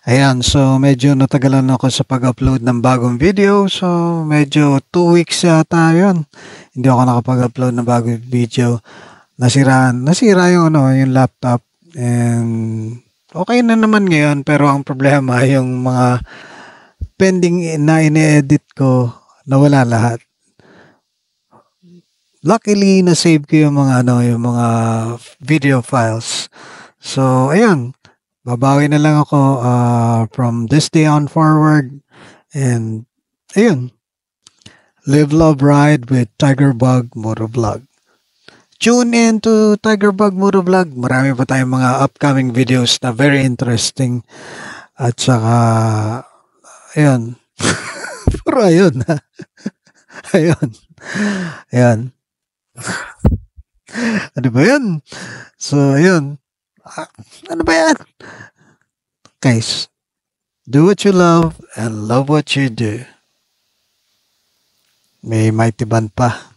Ayan, so medyo natagalan ako sa pag-upload ng bagong video. So medyo 2 weeks yata yun. Hindi ako nakapag-upload ng bagong video. Nasira yung yung laptop. And okay na naman ngayon. Pero ang problema, yung mga pending na ine-edit ko, nawala lahat. Luckily, na-save ko yung mga yung mga video files. So, ayun. Babawi na lang ako from this day on forward. And ayun, live, love, ride with Tiger Bug Motovlog. Tune in to Tiger Bug Motovlog. Marami pa tayong mga upcoming videos na very interesting. At saka, ayun. Puro ayun. Ayun. Ayun. Ano ba yun? So, ayun. Ano ba yan? Guys, do what you love and love what you do. May mighty band pa.